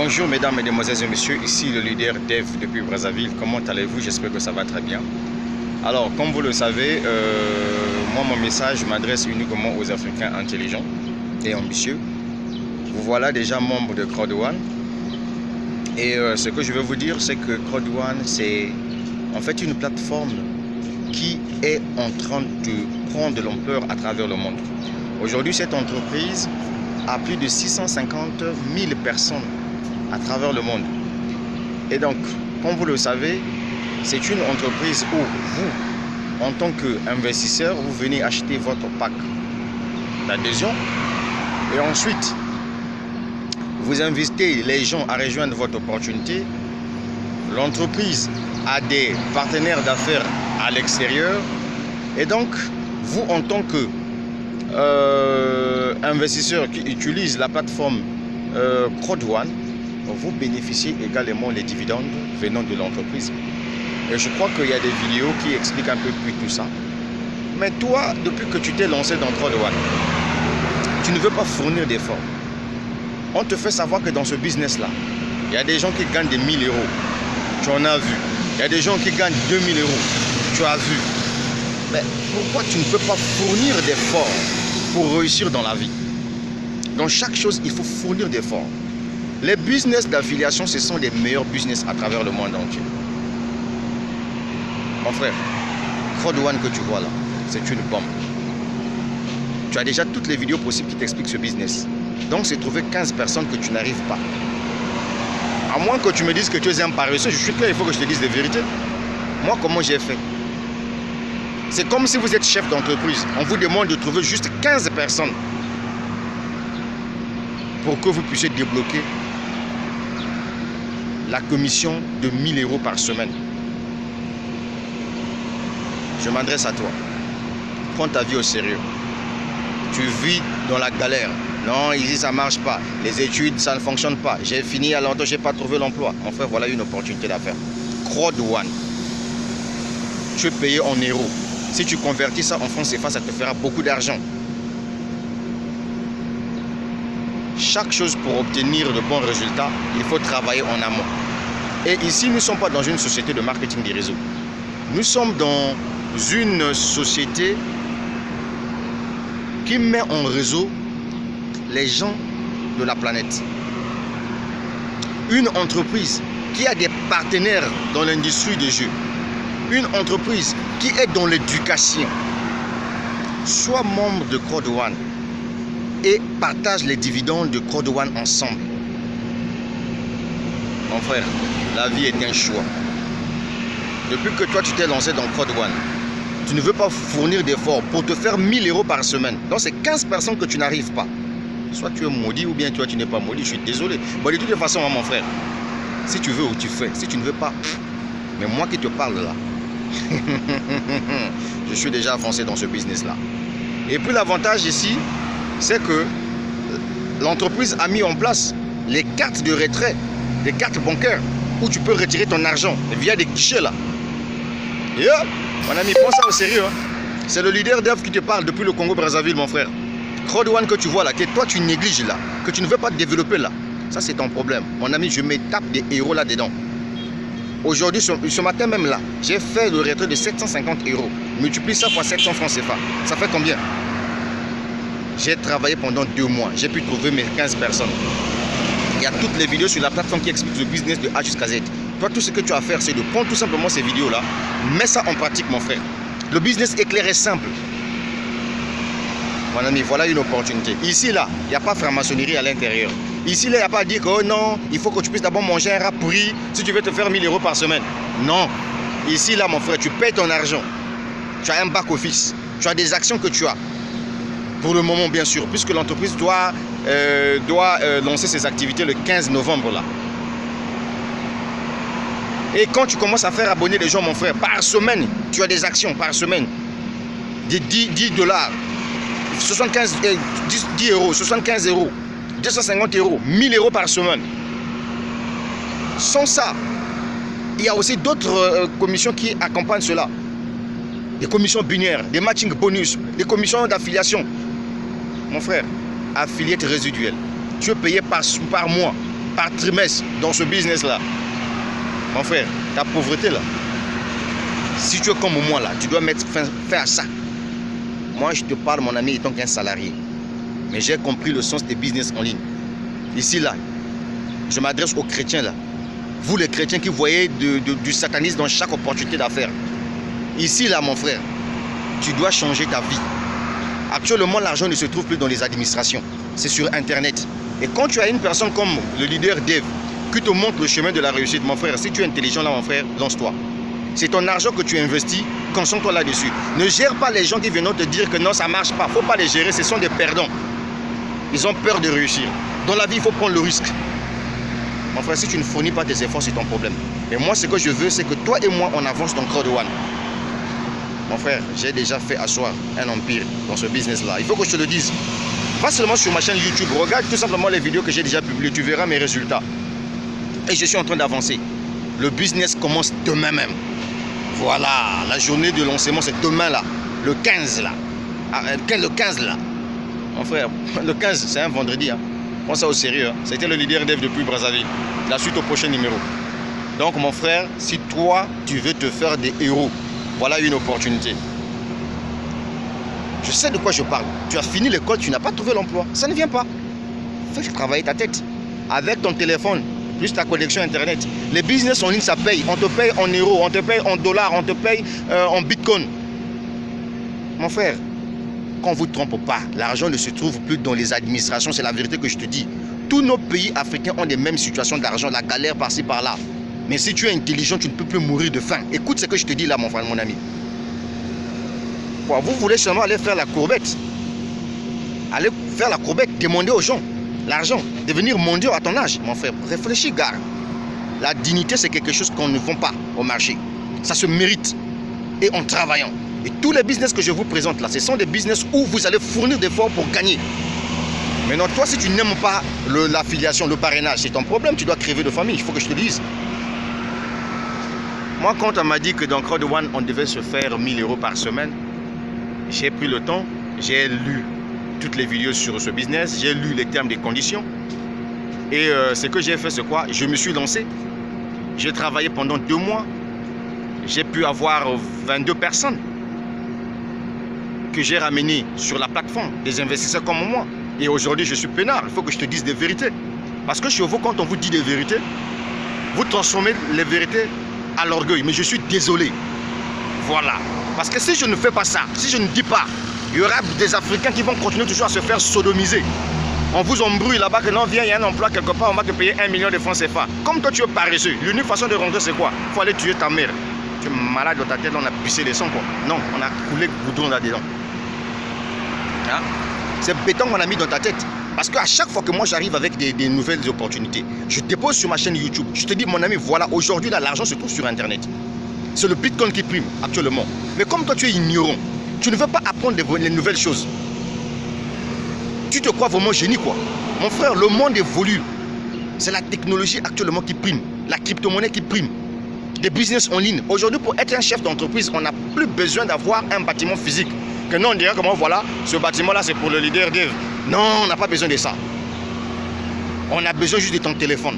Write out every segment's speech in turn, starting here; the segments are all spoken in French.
Bonjour mesdames, mesdemoiselles et messieurs, ici le leader Dev depuis Brazzaville. Comment allez-vous? J'espère que ça va très bien. Alors, comme vous le savez, moi mon message m'adresse uniquement aux Africains intelligents et ambitieux. Vous voilà déjà membre de Crowd1. Et ce que je veux vous dire, c'est que Crowd1, c'est en fait une plateforme qui est en train de prendre de l'ampleur à travers le monde. Aujourd'hui, cette entreprise a plus de 650 000 personnes à travers le monde. Et donc, comme vous le savez, c'est une entreprise où vous, en tant qu'investisseur, vous venez acheter votre pack d'adhésion et ensuite, vous invitez les gens à rejoindre votre opportunité. L'entreprise a des partenaires d'affaires à l'extérieur et donc, vous, en tant que investisseur qui utilise la plateforme Crowd1, vous bénéficiez également les dividendes venant de l'entreprise. Et je crois qu'il y a des vidéos qui expliquent un peu plus tout ça. Mais toi, depuis que tu t'es lancé dans Crowd1, tu ne veux pas fournir d'efforts. On te fait savoir que dans ce business-là, il y a des gens qui gagnent des 1000 €. Tu en as vu. Il y a des gens qui gagnent 2000 €. Tu as vu. Mais pourquoi tu ne peux pas fournir d'efforts pour réussir dans la vie? Dans chaque chose, il faut fournir d'efforts. Les business d'affiliation, ce sont les meilleurs business à travers le monde entier. Mon frère, Crowd1 que tu vois là, c'est une bombe. Tu as déjà toutes les vidéos possibles qui t'expliquent ce business. Donc, c'est trouver 15 personnes que tu n'arrives pas. À moins que tu me dises que tu es un paresseux, je suis clair, il faut que je te dise la vérité. Moi, comment j'ai fait? C'est comme si vous êtes chef d'entreprise. On vous demande de trouver juste 15 personnes pour que vous puissiez débloquer la commission de 1000 € par semaine. Je m'adresse à toi. Prends ta vie au sérieux. Tu vis dans la galère. Non, ici ça ne marche pas. Les études, ça ne fonctionne pas. J'ai fini à longtemps, je n'ai pas trouvé l'emploi. Mon frère, voilà une opportunité d'affaires. Crowd1. Tu es payé en euros. Si tu convertis ça en francs CFA, ça te fera beaucoup d'argent. Chaque chose pour obtenir de bons résultats, il faut travailler en amont. Et ici, nous ne sommes pas dans une société de marketing des réseaux. Nous sommes dans une société qui met en réseau les gens de la planète. Une entreprise qui a des partenaires dans l'industrie des jeux. Une entreprise qui est dans l'éducation. Sois membre de Crowd1 et partage les dividendes de Crowd1 ensemble. Mon frère, la vie est un choix. Depuis que toi tu t'es lancé dans Crowd1, tu ne veux pas fournir d'efforts pour te faire 1000 € par semaine. Donc c'est 15 personnes que tu n'arrives pas. Soit tu es maudit ou bien toi tu n'es pas maudit, je suis désolé. Bon, de toute façon, mon frère, si tu veux ou tu fais, si tu ne veux pas, mais moi qui te parle là, je suis déjà avancé dans ce business là. Et puis l'avantage ici, c'est que l'entreprise a mis en place les cartes de retrait, les cartes bancaires où tu peux retirer ton argent via des guichets là. Et mon ami, prends ça au sérieux. Hein. C'est le leader Dev qui te parle depuis le Congo Brazzaville, mon frère. Crowd1 que tu vois là, que toi tu négliges là, que tu ne veux pas développer là, ça c'est ton problème. Mon ami, je me tape des héros là-dedans. Aujourd'hui, ce matin même là, j'ai fait le retrait de 750 €. Multiplie ça par 700 francs CFA. Ça fait combien? J'ai travaillé pendant 2 mois. J'ai pu trouver mes 15 personnes. Il y a toutes les vidéos sur la plateforme qui expliquent le business de A jusqu'à Z. Toi, tout ce que tu as à faire, c'est de prendre tout simplement ces vidéos-là, mets ça en pratique, mon frère. Le business est clair et simple. Mon ami, voilà une opportunité. Ici, là, il n'y a pas de franc-maçonnerie à l'intérieur. Ici, là, il n'y a pas à dire que oh non, il faut que tu puisses d'abord manger un rat pourri si tu veux te faire 1000 € par semaine. Non. Ici, là, mon frère, tu payes ton argent. Tu as un back-office. Tu as des actions que tu as. Pour le moment, bien sûr, puisque l'entreprise doit lancer ses activités le 15 novembre, là. Et quand tu commences à faire abonner les gens, mon frère, par semaine, tu as des actions par semaine. Des 10 $, 75, 10 €, 75 €, 250 €, 1000 € par semaine. Sans ça, il y a aussi d'autres commissions qui accompagnent cela. Des commissions binaires, des matching bonus, des commissions d'affiliation. Mon frère, affiliate résiduelle. Tu es payé par mois. par trimestre dans ce business-là. Mon frère, ta pauvreté là, si tu es comme moi là, tu dois mettre fin à ça. Moi, je te parle, mon ami, étant qu'un salarié. Mais j'ai compris le sens des business en ligne. Ici là, je m'adresse aux chrétiens là. Vous les chrétiens qui voyez du satanisme dans chaque opportunité d'affaires. Ici là, mon frère, tu dois changer ta vie. Actuellement, l'argent ne se trouve plus dans les administrations. C'est sur Internet. Et quand tu as une personne comme le leader Dave qui te montre le chemin de la réussite, mon frère, si tu es intelligent là, mon frère, lance-toi. C'est ton argent que tu investis, concentre-toi là-dessus. Ne gère pas les gens qui viennent te dire que non, ça ne marche pas. Il ne faut pas les gérer, ce sont des perdants. Ils ont peur de réussir. Dans la vie, il faut prendre le risque. Mon frère, si tu ne fournis pas tes efforts, c'est ton problème. Et moi, ce que je veux, c'est que toi et moi, on avance dans Crowd One. Mon frère, j'ai déjà fait asseoir un empire dans ce business-là. Il faut que je te le dise. Pas seulement sur ma chaîne YouTube. Regarde tout simplement les vidéos que j'ai déjà publiées. Tu verras mes résultats. Et je suis en train d'avancer. Le business commence demain même. Voilà, la journée de lancement, c'est demain là. Le 15 là. Le 15 là. Mon frère, le 15, c'est un vendredi. Hein. Prends ça au sérieux. Hein. C'était le leader Dave depuis Brazzaville. La suite au prochain numéro. Donc mon frère, si toi, tu veux te faire des héros, voilà une opportunité. Je sais de quoi je parle. Tu as fini l'école, tu n'as pas trouvé l'emploi. Ça ne vient pas. Fais travailler ta tête. Avec ton téléphone, plus ta connexion Internet. Les business en ligne, ça paye. On te paye en euros, on te paye en dollars, on te paye en bitcoin. Mon frère, qu'on ne vous trompe pas, l'argent ne se trouve plus dans les administrations, c'est la vérité que je te dis. Tous nos pays africains ont les mêmes situations d'argent, la galère par-ci par-là. Mais si tu es intelligent, tu ne peux plus mourir de faim. Écoute ce que je te dis là, mon frère, mon ami. Quoi, vous voulez seulement aller faire la courbette. Aller faire la courbette, demander aux gens l'argent, devenir mondial à ton âge. Mon frère, réfléchis, gars. La dignité, c'est quelque chose qu'on ne vend pas au marché. Ça se mérite. Et en travaillant. Et tous les business que je vous présente là, ce sont des business où vous allez fournir des efforts pour gagner. Maintenant, toi, si tu n'aimes pas l'affiliation, le parrainage, c'est ton problème. Tu dois crever de famille. Il faut que je te le dise. Moi, quand on m'a dit que dans Crowd One, on devait se faire 1000 € par semaine, j'ai pris le temps, j'ai lu toutes les vidéos sur ce business, j'ai lu les termes des conditions. Et ce que j'ai fait, c'est quoi? Je me suis lancé. J'ai travaillé pendant 2 mois. J'ai pu avoir 22 personnes que j'ai ramenées sur la plateforme, des investisseurs comme moi. Et aujourd'hui, je suis peinard. Il faut que je te dise des vérités. Parce que chez vous, quand on vous dit des vérités, vous transformez les vérités à l'orgueil. Mais je suis désolé. Voilà. Parce que si je ne fais pas ça, si je ne dis pas, il y aura des Africains qui vont continuer toujours à se faire sodomiser. On vous embrouille là-bas que non, viens, il y a un emploi quelque part, on va te payer 1 million de francs CFA. Comme toi, tu es paresseux. L'unique façon de rentrer, c'est quoi? Il faut aller tuer ta mère. Tu es malade dans ta tête, on a pissé les sangs, quoi. Non, on a coulé le goudron là-dedans. Hein? C'est béton qu'on a mis dans ta tête. Parce qu'à chaque fois que moi j'arrive avec des nouvelles opportunités, je dépose sur ma chaîne YouTube. Je te dis, mon ami, voilà, aujourd'hui, l'argent se trouve sur Internet. C'est le Bitcoin qui prime actuellement. Mais comme toi, tu es ignorant, tu ne veux pas apprendre les nouvelles choses. Tu te crois vraiment génie, quoi. Mon frère, le monde évolue. C'est la technologie actuellement qui prime. La crypto-monnaie qui prime. Des business en ligne. Aujourd'hui, pour être un chef d'entreprise, on n'a plus besoin d'avoir un bâtiment physique. Que non, on dirait comment, voilà, ce bâtiment-là, c'est pour le leader Dave. Non, on n'a pas besoin de ça. On a besoin juste de ton téléphone.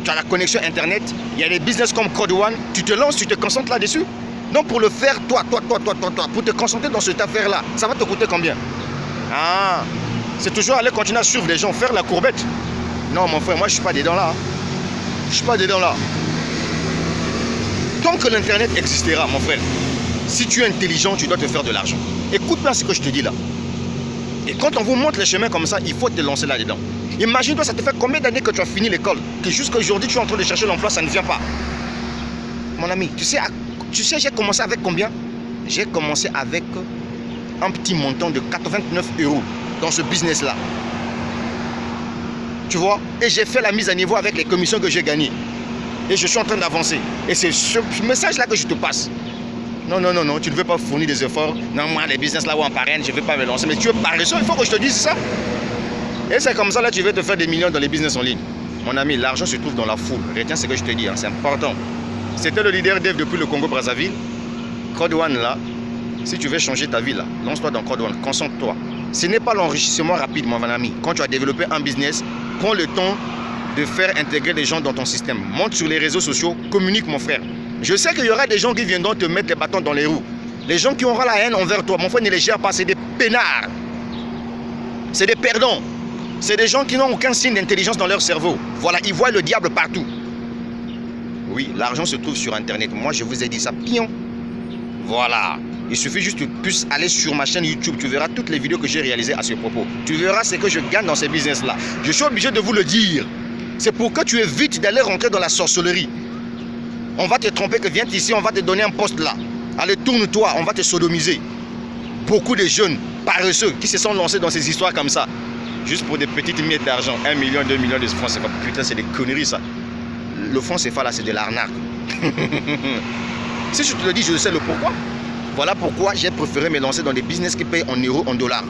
Tu as la connexion Internet. Il y a des business comme Crowd One. Tu te lances, tu te concentres là-dessus. Donc, pour le faire, toi, pour te concentrer dans cette affaire-là, ça va te coûter combien? Ah, c'est toujours aller continuer à suivre les gens, faire la courbette. Non, mon frère, moi, je ne suis pas dedans là. Je ne suis pas dedans là. Tant que l'Internet existera, mon frère, si tu es intelligent, tu dois te faire de l'argent. Écoute bien ce que je te dis là. Et quand on vous montre les chemins comme ça, il faut te lancer là-dedans. Imagine-toi, ça te fait combien d'années que tu as fini l'école, que jusqu'à aujourd'hui, tu es en train de chercher l'emploi, ça ne vient pas. Mon ami, tu sais j'ai commencé avec combien? J'ai commencé avec un petit montant de 89 € dans ce business-là. Tu vois? Et j'ai fait la mise à niveau avec les commissions que j'ai gagnées. Et je suis en train d'avancer. Et c'est ce message-là que je te passe. Non, non, non, non, tu ne veux pas fournir des efforts. Non, moi, les business là où on parraine, je ne vais pas me lancer. Mais tu es paresseux, il faut que je te dise ça. Et c'est comme ça, là, tu vas te faire des millions dans les business en ligne. Mon ami, l'argent se trouve dans la foule. Retiens ce que je te dis, hein, c'est important. C'était le leader Dave depuis le Congo-Brazzaville. Crowd One, là, si tu veux changer ta vie, là, lance-toi dans Crowd One, concentre-toi. Ce n'est pas l'enrichissement rapide, mon ami. Quand tu as développé un business, prends le temps de faire intégrer les gens dans ton système. Monte sur les réseaux sociaux, communique mon frère. Je sais qu'il y aura des gens qui viendront te mettre les bâtons dans les roues. Les gens qui auront la haine envers toi, mon frère, ne les gère pas, c'est des peinards. C'est des perdants. C'est des gens qui n'ont aucun signe d'intelligence dans leur cerveau. Voilà, ils voient le diable partout. Oui, l'argent se trouve sur Internet. Moi, je vous ai dit ça, pion. Voilà. Il suffit juste de plus aller sur ma chaîne YouTube. Tu verras toutes les vidéos que j'ai réalisées à ce propos. Tu verras ce que je gagne dans ces business-là. Je suis obligé de vous le dire. C'est pour que tu évites d'aller rentrer dans la sorcellerie. On va te tromper que viens ici, on va te donner un poste là. Allez, tourne-toi, on va te sodomiser. Beaucoup de jeunes paresseux qui se sont lancés dans ces histoires comme ça. Juste pour des petites miettes d'argent. 1 million, 2 millions de francs CFA. Putain, c'est des conneries ça. Le franc CFA là, c'est de l'arnaque. Si je te le dis, je sais le pourquoi. Voilà pourquoi j'ai préféré me lancer dans des business qui payent en euros, en dollars.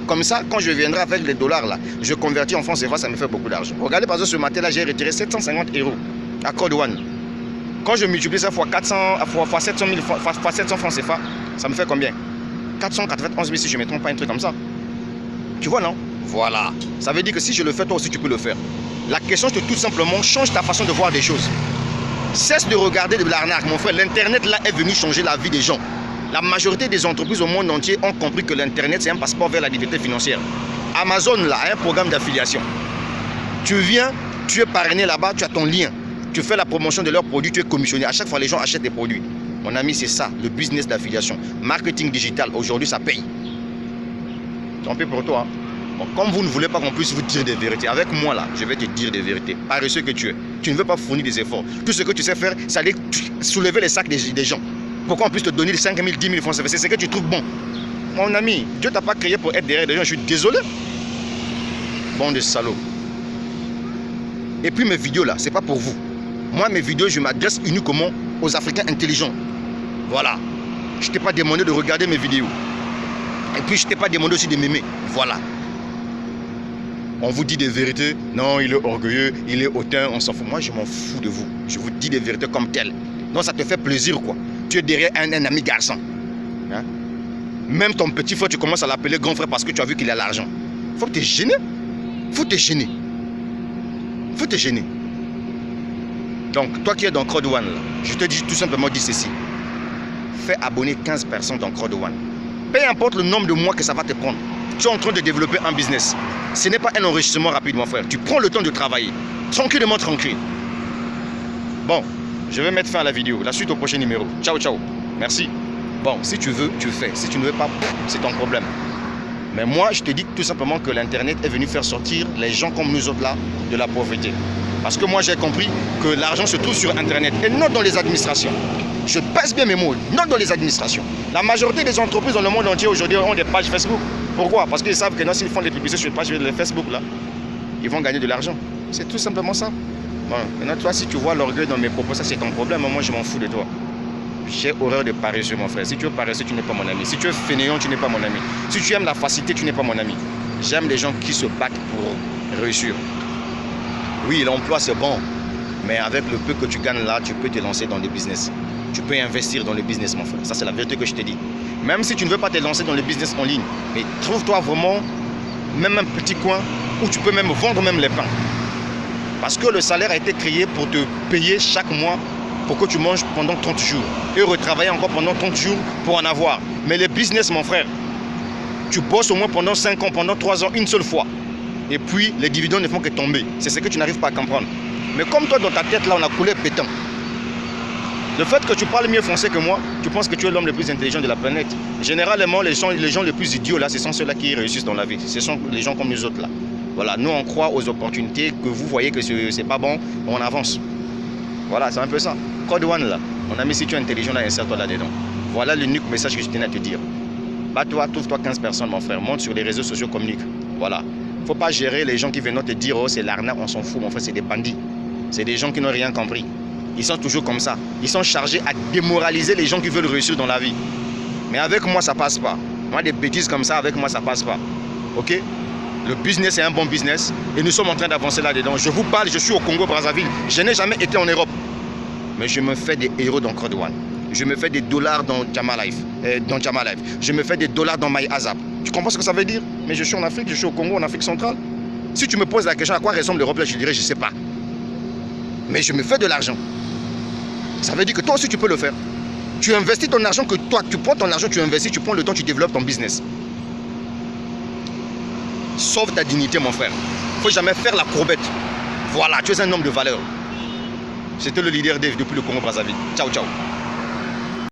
Comme ça, quand je viendrai avec les dollars là, je convertis en francs CFA, ça me fait beaucoup d'argent. Regardez par exemple ce matin là, j'ai retiré 750 € à Code One. Quand je multiplie ça fois 700 francs CFA, ça me fait combien? 491 000 si je ne me trompe pas, un truc comme ça. Tu vois, non? Voilà. Ça veut dire que si je le fais, toi aussi tu peux le faire. La question c'est tout simplement, change ta façon de voir des choses. Cesse de regarder de l'arnaque, mon frère. L'Internet là est venu changer la vie des gens. La majorité des entreprises au monde entier ont compris que l'Internet c'est un passeport vers la liberté financière. Amazon là a un programme d'affiliation. Tu viens, tu es parrainé là-bas, tu as ton lien. Tu fais la promotion de leurs produits, tu es commissionné. À chaque fois, les gens achètent des produits. Mon ami, c'est ça, le business d'affiliation. Marketing digital, aujourd'hui, ça paye. Tant pis pour toi. Hein. Bon, comme vous ne voulez pas qu'on puisse vous dire des vérités, avec moi, là, je vais te dire des vérités. Paresseux que tu es. Tu ne veux pas fournir des efforts. Tout ce que tu sais faire, c'est aller soulever les sacs des gens. Pour qu'on puisse te donner les 5 000, 10 000 francs. C'est ce que tu trouves bon. Mon ami, Dieu t'a pas créé pour être derrière des gens. Je suis désolé. Bon de salauds. Et puis mes vidéos, là, c'est pas pour vous. Moi, mes vidéos, je m'adresse uniquement aux Africains intelligents. Voilà. Je ne t'ai pas demandé de regarder mes vidéos. Et puis, je ne t'ai pas demandé aussi de m'aimer. Voilà. On vous dit des vérités. Non, il est orgueilleux, il est hautain, on s'en fout. Moi, je m'en fous de vous. Je vous dis des vérités comme telles. Donc, ça te fait plaisir, quoi. Tu es derrière un ami garçon. Hein? Même ton petit frère, tu commences à l'appeler grand frère parce que tu as vu qu'il a l'argent. Il faut te gêner. Il faut te gêner. Il faut te gêner. Donc, toi qui es dans Code One, là, je te dis tout simplement dis ceci. Fais abonner 15 personnes dans Code One. Peu importe le nombre de mois que ça va te prendre. Tu es en train de développer un business. Ce n'est pas un enrichissement rapide, mon frère. Tu prends le temps de travailler. Tranquillement, tranquille. Bon, je vais mettre fin à la vidéo. La suite au prochain numéro. Ciao, ciao. Merci. Bon, si tu veux, tu fais. Si tu ne veux pas, c'est ton problème. Mais moi, je te dis tout simplement que l'Internet est venu faire sortir les gens comme nous autres là de la pauvreté. Parce que moi, j'ai compris que l'argent se trouve sur Internet et non dans les administrations. Je pèse bien mes mots, non dans les administrations. La majorité des entreprises dans le monde entier aujourd'hui ont des pages Facebook. Pourquoi? Parce qu'ils savent que s'ils font des publicités sur les pages de Facebook, là, ils vont gagner de l'argent. C'est tout simplement ça. Bon, maintenant, toi, si tu vois l'orgueil dans mes propos, ça c'est ton problème. Moi, je m'en fous de toi. J'ai horreur de paresseux, mon frère. Si tu es paresseux, tu n'es pas mon ami. Si tu es fainéant, tu n'es pas mon ami. Si tu aimes la facilité, tu n'es pas mon ami. J'aime les gens qui se battent pour réussir. Oui, l'emploi c'est bon, mais avec le peu que tu gagnes là, tu peux te lancer dans le business. Tu peux investir dans le business, mon frère. Ça, c'est la vérité que je te dis. Même si tu ne veux pas te lancer dans le business en ligne, mais trouve-toi vraiment même un petit coin où tu peux même vendre même les pains. Parce que le salaire a été créé pour te payer chaque mois pour que tu manges pendant 30 jours et retravailler encore pendant 30 jours pour en avoir. Mais le business, mon frère, tu bosses au moins pendant 5 ans, pendant 3 ans, une seule fois. Et puis, les dividendes ne font que tomber. C'est ce que tu n'arrives pas à comprendre. Mais comme toi, dans ta tête, là, on a coulé pétant. Le fait que tu parles mieux français que moi, tu penses que tu es l'homme le plus intelligent de la planète. Généralement, les gens les plus idiots, là, ce sont ceux-là qui réussissent dans la vie. Ce sont les gens comme nous autres, là. Voilà, nous, on croit aux opportunités, que vous voyez que c'est pas bon, on avance. Voilà, c'est un peu ça. Code One, là, mon ami, si tu es intelligent, là, insère-toi là-dedans. Voilà l'unique message que je tenais à te dire. Bats-toi, trouve-toi 15 personnes, mon frère. Monte sur les réseaux sociaux, communique. Voilà. Faut pas gérer les gens qui viennent te dire oh c'est l'arnaque, on s'en fout, mon frère, c'est des bandits. C'est des gens qui n'ont rien compris. Ils sont toujours comme ça. Ils sont chargés à démoraliser les gens qui veulent réussir dans la vie. Mais avec moi, ça passe pas. Moi, des bêtises comme ça, avec moi, ça passe pas. Ok? Le business est un bon business et nous sommes en train d'avancer là-dedans. Je vous parle, je suis au Congo-Brazzaville. Je n'ai jamais été en Europe. Mais je me fais des héros dans Code One. Je me fais des dollars dans Jama Life. Je me fais des dollars dans MyAzap. Tu comprends ce que ça veut dire? Mais je suis en Afrique, je suis au Congo, en Afrique centrale. Si tu me poses la question à quoi ressemble l'Europe, là, je dirais, je ne sais pas. mais je me fais de l'argent. Ça veut dire que toi aussi tu peux le faire. Tu investis ton argent, que toi, tu prends ton argent, tu investis, tu prends le temps, tu développes ton business. Sauve ta dignité, mon frère. Il ne faut jamais faire la courbette. Voilà, tu es un homme de valeur. C'était le leader Dave depuis le Congo Brazzaville. Ciao, ciao.